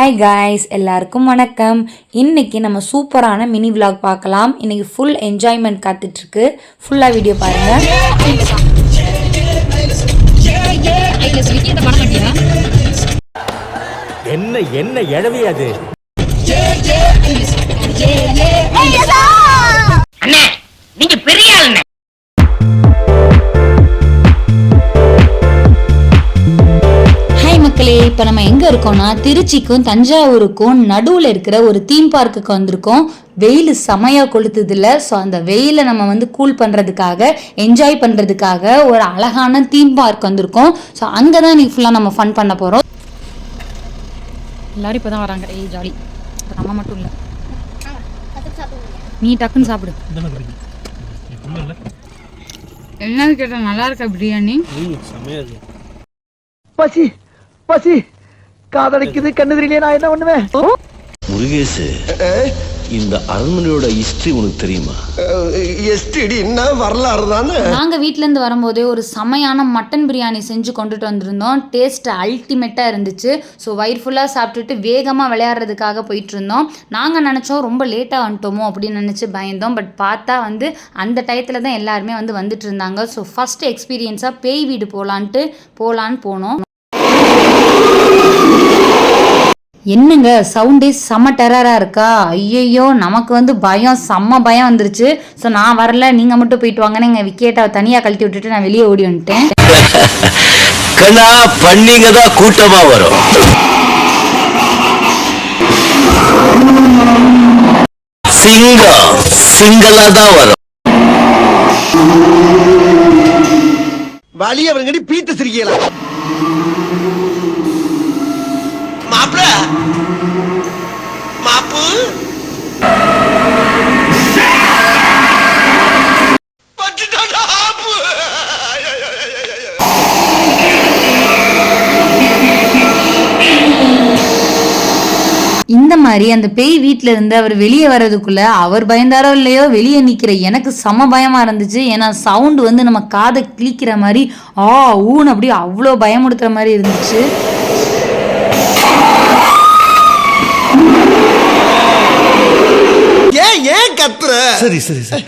Hi guys, எல்லாருக்கும் வணக்கம். இன்னைக்கு நம்ம சூப்பரான மினி விலாக் பார்க்கலாம். இன்னைக்கு ஃபுல் என்ஜாய்மெண்ட் காத்துட்ருக்கு. ஃபுல்லாக வீடியோ பாருங்கள். என்ன என்ன எழவி அது? அண்ணே, நீங்க பெரிய ஆளுண்ணே. மக்களே, இப்போ நம்ம எங்கே இருக்கோம்னா திருச்சிக்கும் தஞ்சாவூருக்கும் நடுவில் இருக்கிற ஒரு தீம் பார்க்குக்கு வந்திருக்கோம். வெயில் செமையாக கொளுத்துதில்ல. ஸோ அந்த வெயிலை நம்ம கூல் பண்ணுறதுக்காக, என்ஜாய் பண்ணுறதுக்காக ஒரு அழகான தீம் பார்க் வந்திருக்கோம். ஸோ அங்கே தான் இன்னைக்கு ஃபுல்லாக நம்ம ஃபன் பண்ண போகிறோம். எல்லாரும் இப்போ தான் வராங்க. ஜாலி. இப்போ நம்ம மட்டும் இல்லை, நீ டக்குன்னு சாப்பிடு. என்னன்னு கேட்டால் நல்லா இருக்கா பிரியாணி? பசி பசி காதலிக்குது, கண்ணு தெரியலையே, நான் என்ன பண்ணுவேன்? முருகேசு, இந்த அரண்மனையோட ஹிஸ்டரி உனக்கு தெரியுமா? எஸ்டிடி என்ன வரலாறு தானே. நாங்க வீட்ல இருந்து வரும்போதே ஒரு செமையான மட்டன் பிரியாணி செஞ்சு கொண்டுட்டு வந்திருந்தோம். டேஸ்ட் அல்டிமேட்டா இருந்துச்சு. ஸோ வயிறு ஃபுல்லா சாப்பிட்டுட்டு வேகமா விளையாடுறதுக்காக போயிட்டு இருந்தோம். நாங்க நினைச்சோம் ரொம்ப லேட்டா வந்துட்டோமோ அப்படின்னு நினைச்சு பயந்தோம். பட் பார்த்தா அந்த டயத்துல தான் எல்லாருமே வந்துட்டு இருந்தாங்க. ஸோ ஃபர்ஸ்ட் எக்ஸ்பீரியன்ஸா பேய் வீடு போலான்னு போனோம். என்னங்க சவுண்டே செம்ம டெரரா இருக்கா? ஐயோ, நமக்கு பயம், செம்ம பயம் வந்துருச்சு. ஸோ நான் வரல, நீங்க மட்டும் போயிட்டு வாங்கன்னு எங்க விக்கெட்டாவை தனியா கழட்டி விட்டுட்டு நான் வெளியே ஓடி வந்துட்டேன். கண்ணா, பண்ணிங்க தான் கூட்டமா வரும். சிங்கம் சிங்களா தான் வரும். வலி அவங்கடி பீத்த சிரிக்கலாம். மாப்ள மாப்பு பட்டுடா ஆப்பு. இந்த மாதிரி அந்த பேய் வீட்டில இருந்து அவர் வெளியே வர்றதுக்குள்ள அவர் பயந்தாரோ இல்லையோ, வெளியே நிக்கிற எனக்கு செம பயமா இருந்துச்சு. ஏன்னா சவுண்டு நம்ம காதை கிளிக்கிற மாதிரி ஊன்னு அப்படி அவ்வளோ பயமுடுத்துற மாதிரி இருந்துச்சு. ஏன் கத்துற? சரி சரி சரி.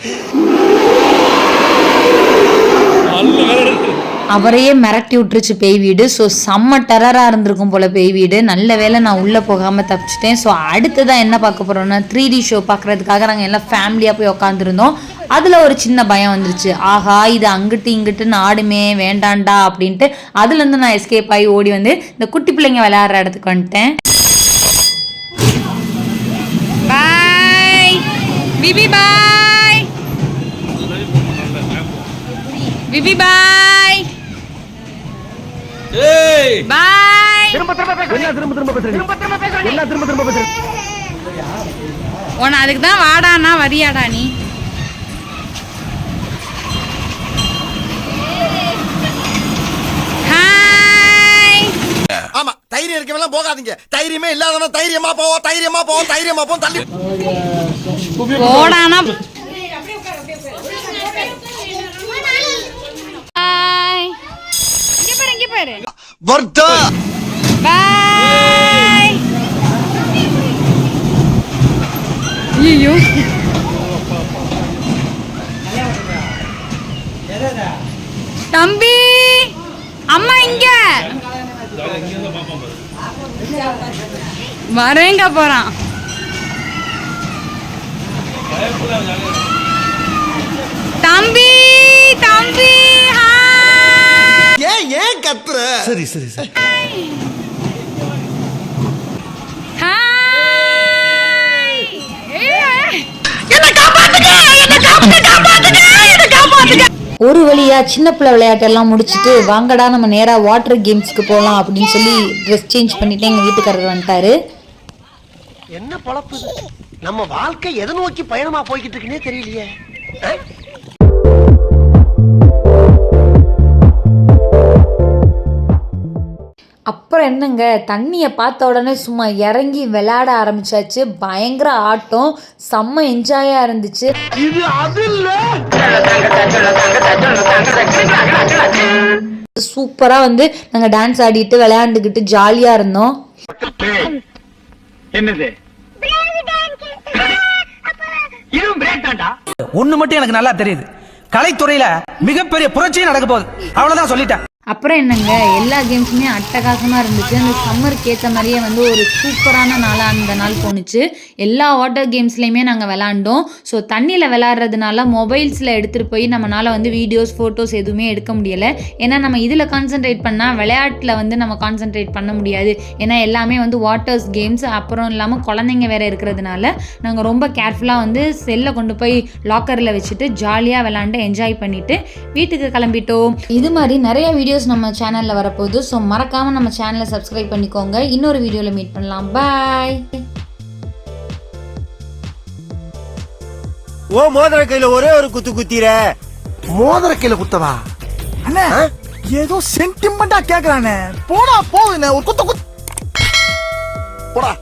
அவரையே மிரட்டி விட்டுருச்சு பேய் வீடு. ஸோ செம்ம டெரராக இருந்திருக்கும் போல் பேய் வீடு. நல்ல வேளை நான் உள்ளே போகாமல் தப்பிச்சிட்டேன். ஸோ அடுத்ததான் என்ன பார்க்க போகிறோம்னா 3D ஷோ பார்க்குறதுக்காக நாங்கள் எல்லாம் ஃபேமிலியாக போய் உட்காந்துருந்தோம். அதில் ஒரு சின்ன பயம் வந்துருச்சு. ஆஹா, இது அங்கிட்டு இங்கிட்டுன்னு ஆடுமே, வேண்டாண்டா அப்படின்ட்டு அதுலேருந்து நான் எஸ்கேப் ஆகி ஓடி இந்த குட்டி பிள்ளைங்க விளையாடுற இடத்துக்கு வந்துட்டேன். Bibi bye. Bibi bye. ஏய், Bye. திரும்ப பேசுறேன். உன அதுக்கு தான் வாடானா வரியாடா நீ? ஹாய். ஆமா, தைரியம் இருக்கவெல்லாம் போகாதீங்க. தைரியமே இல்லாதவன தைரியமா போவோம் தள்ளி போடானா. ஹாய். இங்க பாரு. வர்தா. பை. ஐயோ. தம்பி, அம்மா இங்க வரேங்க போறான். தம்பி ஏன் கத்துற? சரி சரி சரி. ஒரு வழியா சின்ன பிள்ளை விளையாட்டெல்லாம் முடிச்சுட்டு வாங்கடா நம்ம நேரா வாட்டர் கேம்ஸ்க்கு போகலாம் அப்படின்னு சொல்லி ட்ரெஸ் சேஞ்ச் பண்ணிட்டு எங்க வீட்டுக்காரர் வந்துட்டாரு. என்ன பொழப்பு நம்ம வாழ்க்கை எதை நோக்கி பயணமா போய்கிட்டு இருக்குன்னே தெரியலையே. அப்புறம் என்னங்க, தண்ணியை பார்த்த உடனே சும்மா இறங்கி விளையாட ஆரம்பிச்சாச்சு. பயங்கர ஆட்டம், செம்ம என்ஜாயாக இருந்துச்சு. இது அது இல்ல. சூப்பராக நாங்கள் டான்ஸ் ஆடிட்டு விளையாண்டுக்கிட்டு ஜாலியாக இருந்தோம். என்னது இதுவும் பிரேக் தான்டா. ஒண்ணு மட்டும் எனக்கு நல்லா தெரியுது, கலைத்துறையில மிகப்பெரிய புரட்சியே நடக்க போகுது. அவ்வளவுதான் சொல்லிட்டேன். அப்புறம் என்னங்க, எல்லா கேம்ஸுமே அட்டகாசமாக இருந்துச்சு. அந்த சம்மருக்கு ஏற்ற மாதிரியே வந்து ஒரு சூப்பரான நாளாக அந்த நாள் போணுச்சு. எல்லா வாட்டர் கேம்ஸ்லேயுமே நாங்கள் விளாண்டோம். ஸோ தண்ணியில் விளாட்றதுனால மொபைல்ஸில் எடுத்துகிட்டு போய் நம்மளால் வந்து வீடியோஸ் ஃபோட்டோஸ் எதுவுமே எடுக்க முடியலை. ஏன்னா நம்ம இதில் கான்சென்ட்ரேட் பண்ணால் விளையாட்டில் வந்து நம்ம கான்சென்ட்ரேட் பண்ண முடியாது. ஏன்னா எல்லாமே வந்து வாட்டர்ஸ் கேம்ஸ், அப்புறம் இல்லாமல் குழந்தைங்க வேறு இருக்கிறதுனால நாங்கள் ரொம்ப கேர்ஃபுல்லாக வந்து செல்லை கொண்டு போய் லாக்கரில் வச்சுட்டு ஜாலியாக விளாண்டு என்ஜாய் பண்ணிவிட்டு வீட்டுக்கு கிளம்பிட்டோம். இது மாதிரி நிறைய வீடியோஸ் நம்ம சேனல்ல வரப்போகுது. ஸோ மறக்காம நம்ம சேனலை சப்ஸ்கிரைப் பண்ணிக்கோங்க. இன்னொரு வீடியோல மீட் பண்ணலாம். பாய். ஓ மோதிர கையில ஒரே ஒரு குத்து குத்திர. மோதிர கையில குத்தவா? அண்ணா ஏதோ சென்டிமெண்டா கேக்குறானே, போடா போகுதுண்ணே, ஒரு குத்து போடா.